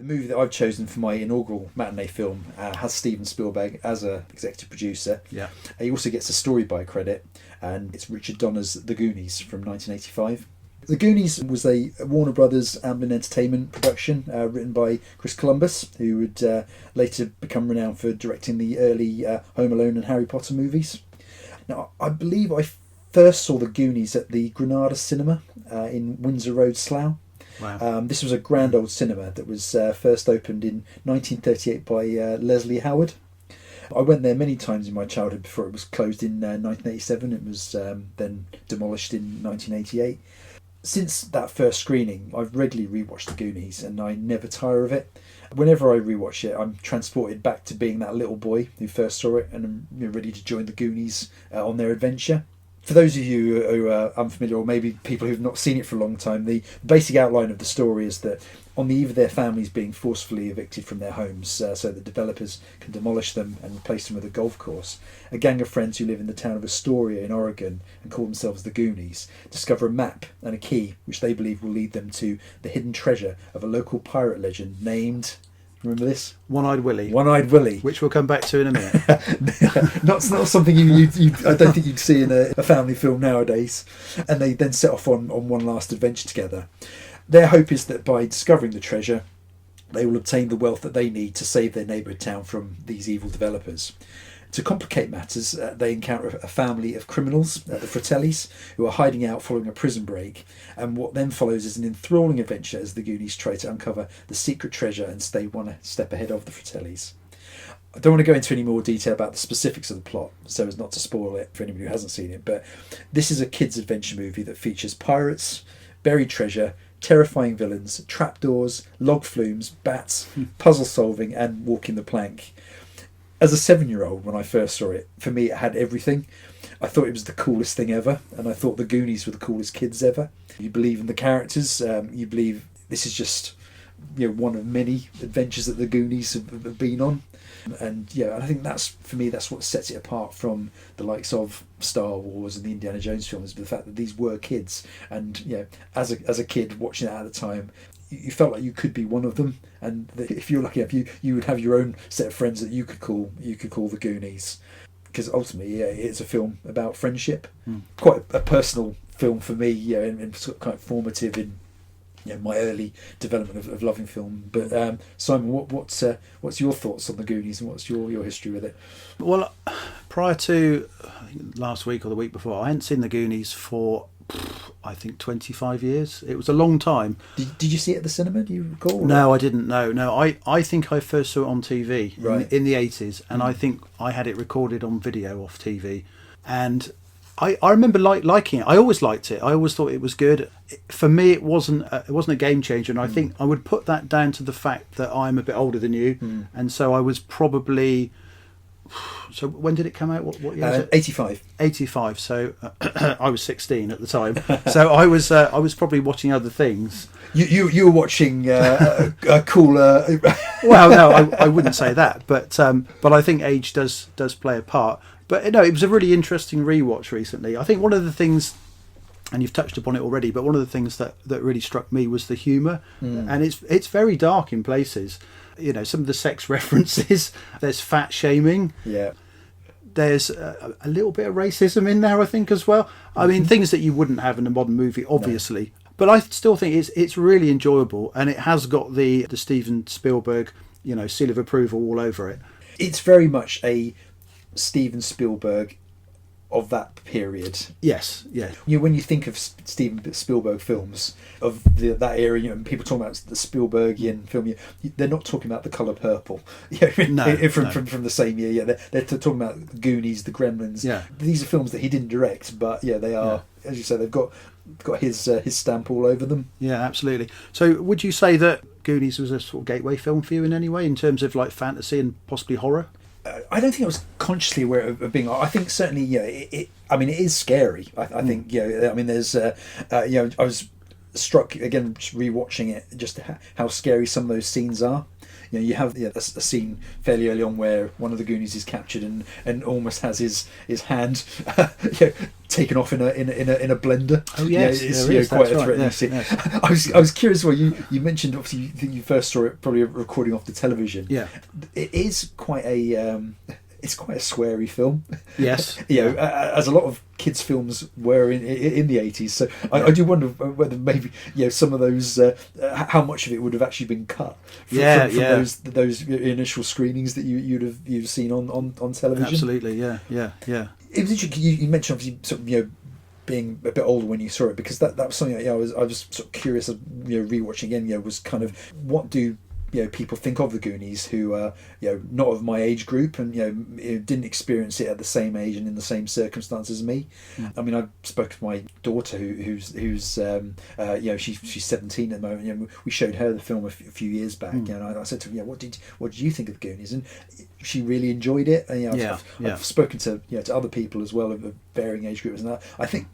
The movie that I've chosen for my inaugural matinee film has Steven Spielberg as a executive producer. Yeah. He also gets a story by credit, and it's Richard Donner's The Goonies from 1985. The Goonies was a Warner Brothers Amblin Entertainment production written by Chris Columbus, who would later become renowned for directing the early Home Alone and Harry Potter movies. Now, I believe I first saw The Goonies at the Granada Cinema in Windsor Road, Slough. Wow. This was a grand old cinema that was first opened in 1938 by Leslie Howard. I went there many times in my childhood before it was closed in 1987. It was then demolished in 1988. Since that first screening, I've regularly rewatched The Goonies, and I never tire of it. Whenever I rewatch it, I'm transported back to being that little boy who first saw it, and I'm ready to join the Goonies on their adventure. For those of you who are unfamiliar, or maybe people who've not seen it for a long time, the basic outline of the story is that on the eve of their families being forcefully evicted from their homes so that developers can demolish them and replace them with a golf course, a gang of friends who live in the town of Astoria in Oregon and call themselves the Goonies discover a map and a key which they believe will lead them to the hidden treasure of a local pirate legend named... Remember this? One-Eyed Willie. One-Eyed Willie. Which we'll come back to in a minute. not something you I don't think you'd see in a family film nowadays. And they then set off on one last adventure together. Their hope is that by discovering the treasure, they will obtain the wealth that they need to save their neighbourhood town from these evil developers. To complicate matters, they encounter a family of criminals, the Fratellis, who are hiding out following a prison break, and what then follows is an enthralling adventure as the Goonies try to uncover the secret treasure and stay one step ahead of the Fratellis. I don't want to go into any more detail about the specifics of the plot, so as not to spoil it for anybody who hasn't seen it, but this is a kids' adventure movie that features pirates, buried treasure, terrifying villains, trapdoors, log flumes, bats, puzzle solving, and walking the plank. As a 7-year-old, when I first saw it, for me it had everything. I thought it was the coolest thing ever, and I thought the Goonies were the coolest kids ever. You believe in the characters, you believe this is just one of many adventures that the Goonies have been on. And I think that's, for me, that's what sets it apart from the likes of Star Wars and the Indiana Jones films, the fact that these were kids. And as a kid watching it at the time, you felt like you could be one of them, and that if you're lucky enough, you would have your own set of friends that you could call the Goonies, because ultimately, it's a film about friendship. Quite a personal film for me, and sort of kind of formative in my early development of loving film. But Simon, what's your thoughts on the Goonies, and what's your history with it? Well, prior to I think last week or the week before, I hadn't seen the Goonies for I think 25 years. It was a long time. Did you see it at the cinema, do you recall? No, I didn't. No. I think I first saw it on TV in the 80s, and I think I had it recorded on video off TV. And I remember liking it. I always liked it. I always thought it was good. For me, it wasn't a game changer, and I think I would put that down to the fact that I'm a bit older than you, and so I was probably... So when did it come out? What year was it? 85. 85. So I was 16 at the time. So I was probably watching other things. You were watching a cooler. Well, no, I wouldn't say that, but I think age does play a part. But no, it was a really interesting rewatch recently. I think one of the things, and you've touched upon it already, but one of the things that really struck me was the humour, and it's very dark in places. Some of the sex references. There's fat shaming. Yeah. There's a little bit of racism in there, I think, as well. I mean, things that you wouldn't have in a modern movie, obviously. No. But I still think it's really enjoyable, and it has got the Steven Spielberg, seal of approval all over it. It's very much a Steven Spielberg of that period. Yes, yeah. When you think of Steven Spielberg films of that era, and people talking about the Spielbergian film, they're not talking about The Colour Purple. From the same year. Yeah, they're talking about Goonies, The Gremlins. Yeah. These are films that he didn't direct, but they are, as you say, they've got his stamp all over them. Yeah, absolutely. So, would you say that Goonies was a sort of gateway film for you in any way, in terms of like fantasy and possibly horror? I don't think I was consciously aware of being. I think certainly, it is scary. I think, there's, I was struck again just rewatching it, just how scary some of those scenes are. you have a scene fairly early on where one of the Goonies is captured and almost has his hand taken off in a blender. Oh yes, it's quite a threatening scene. Yes. I was curious. Well, you mentioned obviously you think you first saw it probably recording off the television. Yeah, it is quite a. It's quite a sweary film. Yes. As a lot of kids' films were in the 80s. So I do wonder whether maybe some of those how much of it would have actually been cut from those initial screenings that you've seen on television. Absolutely. Yeah. It was interesting. You mentioned obviously sort of being a bit older when you saw it, because that was something I was sort of curious of rewatching again. Was kind of, what do people think of the Goonies who are not of my age group and didn't experience it at the same age and in the same circumstances as me. I mean, I've spoken to my daughter who's she's 17 at the moment. We showed her the film a few years back, and I said to her, what did you think of the Goonies? And she really enjoyed it. And, I've spoken to to other people as well of varying age groups, and I think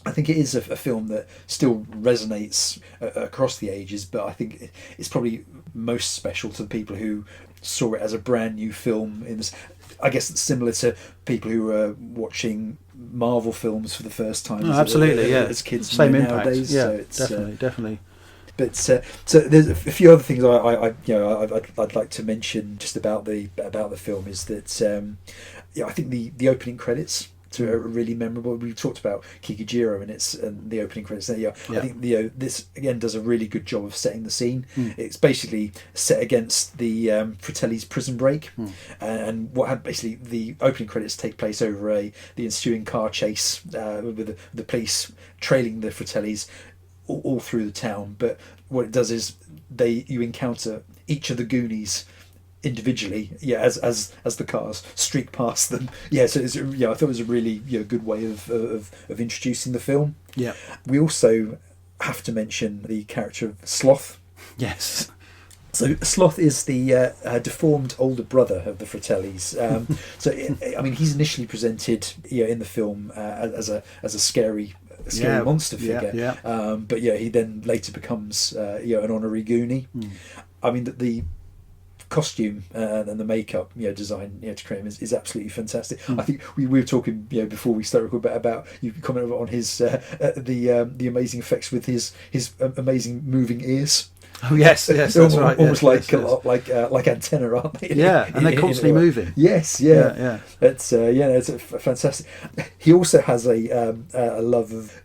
it is a film that still resonates across the ages, but I think it's probably most special to the people who saw it as a brand new film. I guess it's similar to people who are watching Marvel films for the first time. Absolutely, as kids. Same impact. Nowadays. Yeah, So definitely. But so there's a few other things I'd like to mention just about the film is that I think the opening credits are really memorable. We talked about Kikujiro and the opening credits there. I think this again does a really good job of setting the scene. It's basically set against the Fratelli's prison break, and what had basically the opening credits take place over the ensuing car chase with the police trailing the Fratellis all through the town. But what it does is you encounter each of the Goonies individually, as the cars streak past them. So I thought it was a really good way of introducing the film. We also have to mention the character of Sloth. Yes. So Sloth is the deformed older brother of the Fratellis. He's initially presented in the film as a scary monster figure. But he then later becomes an honorary Goonie. I mean the costume and the makeup design to create him is absolutely fantastic. I think we were talking before we started recording about you commented on his the amazing effects with his amazing moving ears. Oh yes, that's right. Almost like antenna, aren't they? And they're constantly moving. Yes, It's it's fantastic. He also has a love of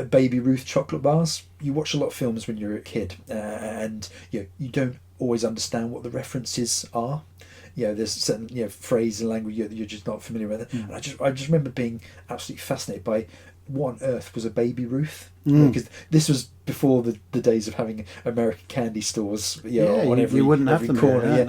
Baby Ruth chocolate bars. You watch a lot of films when you're a kid, and you don't always understand what the references are. There's certain phrase and language that you're just not familiar with. And I just remember being absolutely fascinated by what on earth was a Baby Ruth, because this was before the days of having American candy stores on every corner.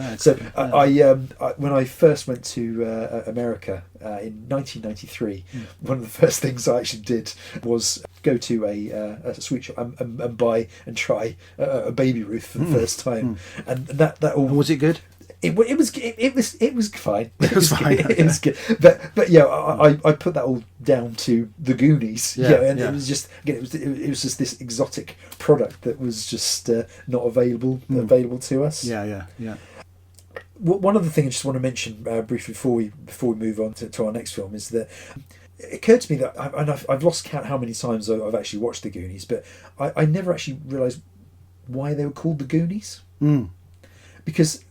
When I first went to America in 1993, one of the first things I actually did was go to a sweet shop and buy and try a Baby Ruth for the first time, and that all was it good? It was fine. It was fine. It was good. But I put that all down to the Goonies. It was just it was just this exotic product that was just not available to us. One other thing I just want to mention briefly before we move on to our next film is that it occurred to me that I've lost count how many times I've actually watched the Goonies, but I never actually realised why they were called the Goonies. Because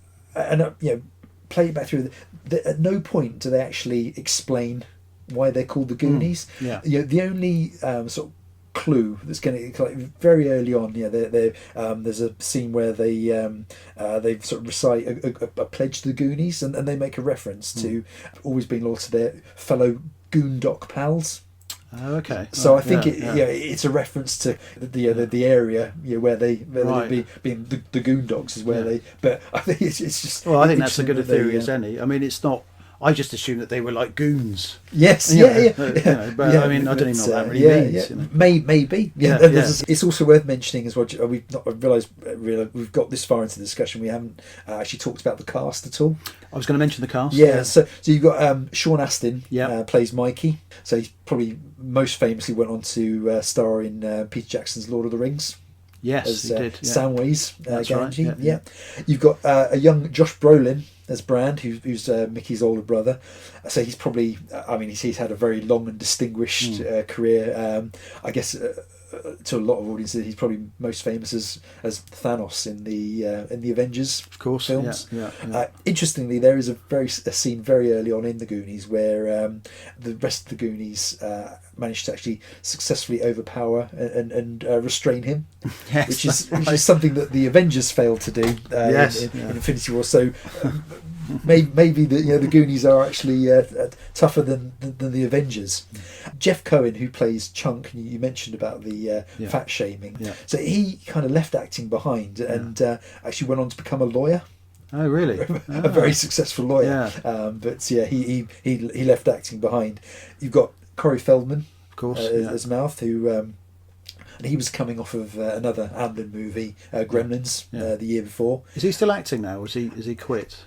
play it back through. At no point do they actually explain why they're called the Goonies. The only sort of clue that's going to very early on. There's a scene where they sort of recite a pledge to the Goonies, and they make a reference to always being loyal to their fellow Goondock pals. Oh, okay. So I think it's a reference to the area where they be being the Goondocks is where they. But I think it's just. Well, I think that's as good a theory as any. I mean, it's not. I just assumed that they were like goons. Yes, but I mean, I don't even know what that really means. Maybe. It's also worth mentioning as well. We've not realised we've got this far into the discussion. We haven't actually talked about the cast at all. I was going to mention the cast. So you've got Sean Astin plays Mikey. So he probably most famously went on to star in Peter Jackson's Lord of the Rings. Yes, as he did. Yeah. Samwise That's Gamgee. right. Yeah. You've got a young Josh Brolin as Brand, who's Mickey's older brother. So he's probably, I mean, he's had a very long and distinguished career. I guess to a lot of audiences, he's probably most famous as Thanos in the Avengers, Of course, films. Yeah. Interestingly, there is a scene very early on in the Goonies where the rest of the Goonies managed to actually successfully overpower and restrain him, Yes, which is right. something that the Avengers failed to do in Infinity War. So maybe the Goonies are actually tougher than the Avengers. Jeff Cohen, who plays Chunk, you mentioned about the fat shaming. Yeah. So he kind of left acting behind and actually went on to become a lawyer. Oh, really? A very successful lawyer. Yeah. But yeah, he left acting behind. You've got Corey Feldman, Of course. as Mouth, who and he was coming off of another Amblin movie, Gremlins, the year before. Is he still acting now, or is he quit?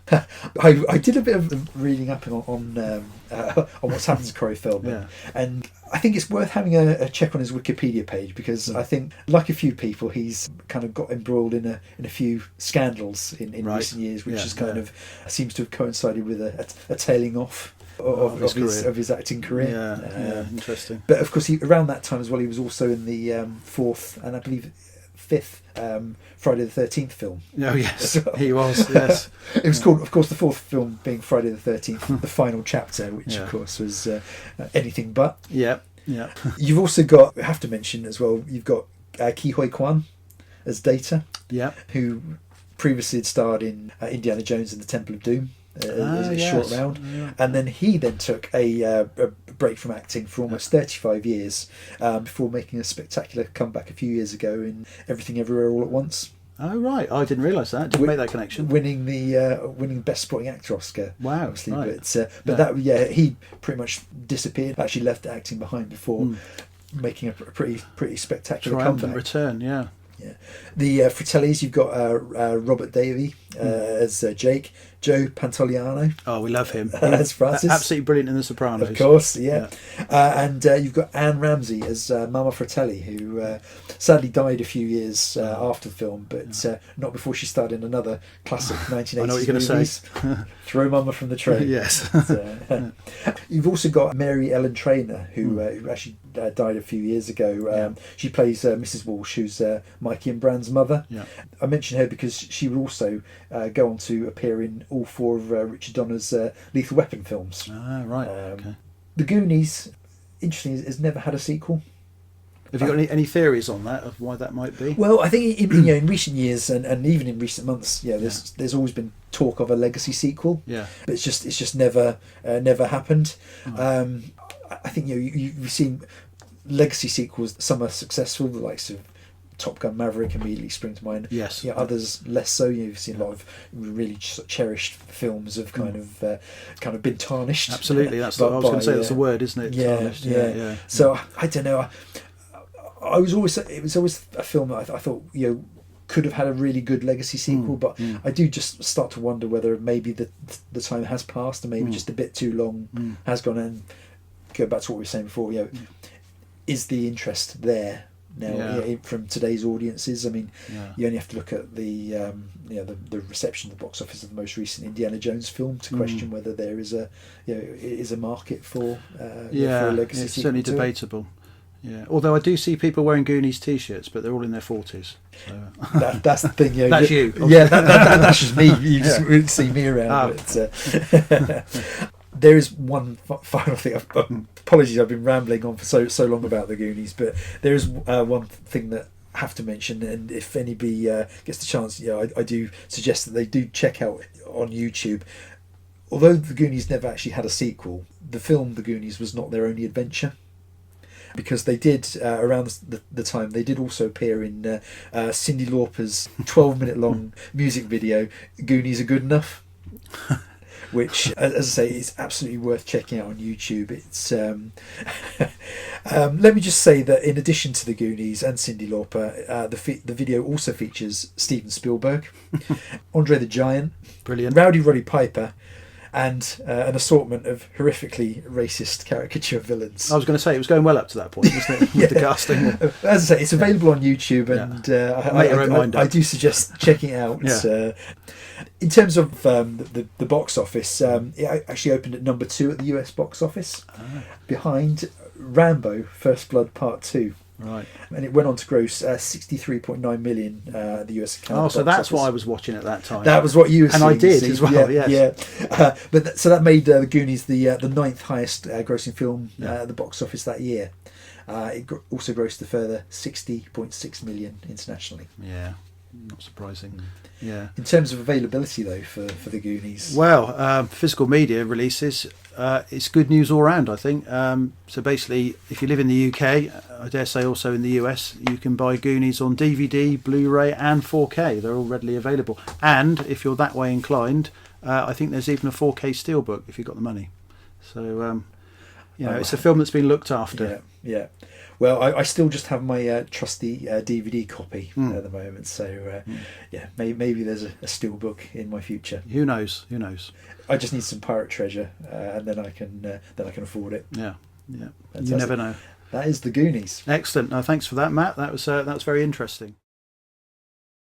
I did a bit of reading up on what's happened to Corey Feldman, and I think it's worth having a check on his Wikipedia page, because I think, like a few people, he's kind of got embroiled in a few scandals in recent years, which is kind of seems to have coincided with a tailing off of his acting career. Interesting. But of course, around that time as well, he was also in the fourth and I believe fifth Friday the 13th film. Oh yes, he was. Yes, it was called, of course, the fourth film being Friday the 13th, the final chapter, which of course was anything but. Yeah. You've also got, I have to mention as well, you've got Ke Huy Quan as Data, who previously had starred in Indiana Jones and the Temple of Doom. A short round, and then he took a break from acting for almost 35 years before making a spectacular comeback a few years ago in Everything Everywhere All at Once. Oh right, I didn't realise that. Didn't make that connection. Winning Best Supporting Actor Oscar. Wow, obviously, right. but he pretty much disappeared. Actually, left acting behind before making a pretty spectacular triumphant comeback. return. Yeah. The Fratellis, you've got Robert Davey as Jake, Joe Pantoliano. Oh, we love him. As Francis. Absolutely brilliant in The Sopranos. Of course, and you've got Anne Ramsey as Mama Fratelli, who sadly died a few years after the film, but not before she starred in another classic 1980s I know what you're going to say. Throw Mama from the Train. Yes. You've also got Mary Ellen Trainor, who actually died a few years ago. She plays Mrs. Walsh, who's Mikey and Brand's mother. I mention her because she would also go on to appear in all four of Richard Donner's Lethal Weapon films. Ah, right. Okay. The Goonies, interestingly, has never had a sequel. Have you got any theories on that, of why that might be? Well, I think in recent years and even in recent months, there's always been talk of a legacy sequel. Yeah. But it's just never happened. Oh. I think you've seen legacy sequels. Some are successful, the likes of Top Gun Maverick immediately spring to mind. Yes. Others less so. You've seen a lot of really cherished films have kind of been tarnished. Absolutely, that's what I was going to say. That's the word, isn't it? Tarnished. Yeah. So I don't know. It was always a film that I thought could have had a really good legacy sequel, but I do just start to wonder whether maybe the time has passed and maybe just a bit too long has gone. And go back to what we were saying before. Is the interest there now from today's audiences? I mean, you only have to look at the reception of the box office of the most recent Indiana Jones film to question whether there is a market for a legacy it's sequel. certainly debatable. Yeah, although I do see people wearing Goonies T-shirts, but they're all in their 40s. So. That's the thing. That's you. Yeah, that's just me. You just wouldn't see me around. But, there is one final thing. Apologies, I've been rambling on for so long about the Goonies, but there is one thing that I have to mention, and if anybody gets the chance, I do suggest that they do check out on YouTube. Although the Goonies never actually had a sequel, the film The Goonies was not their only adventure. Because they did, around the time, they did also appear in Cyndi Lauper's 12-minute long music video, Goonies Are Good Enough, which, as I say, is absolutely worth checking out on YouTube. It's let me just say that in addition to the Goonies and Cyndi Lauper, the video also features Steven Spielberg, Andre the Giant, brilliant, Rowdy Roddy Piper, and an assortment of horrifically racist caricature villains. I was going to say, it was going well up to that point, wasn't it? With the casting. As I say, it's available on YouTube, and Make your own mind up. I do suggest checking it out. Yeah. In terms of the box office, it actually opened at number 2 at the US box office, behind Rambo: First Blood Part 2. Right. And it went on to gross 63.9 million at the US Canada so box that's office. what I was watching at that time. That was what you were seeing. And I did see. as well, yes. So that made the Goonies the 9th highest grossing film at the box office that year. It also grossed a further 60.6 million internationally. Yeah, not surprising. Yeah. In terms of availability, though, for the Goonies, well, physical media releases, it's good news all round, I think. So basically, if you live in the UK, I dare say also in the US, you can buy Goonies on DVD, Blu-ray, and 4K. They're all readily available. And if you're that way inclined, I think there's even a 4K steelbook if you've got the money. So it's a film that's been looked after. Yeah. Well, I still just have my trusty DVD copy at the moment, so maybe there's a steelbook in my future. Who knows? I just need some pirate treasure, and then I can afford it. Yeah. Fantastic. You never know. That is the Goonies. Excellent. No, thanks for that, Matt. That was very interesting.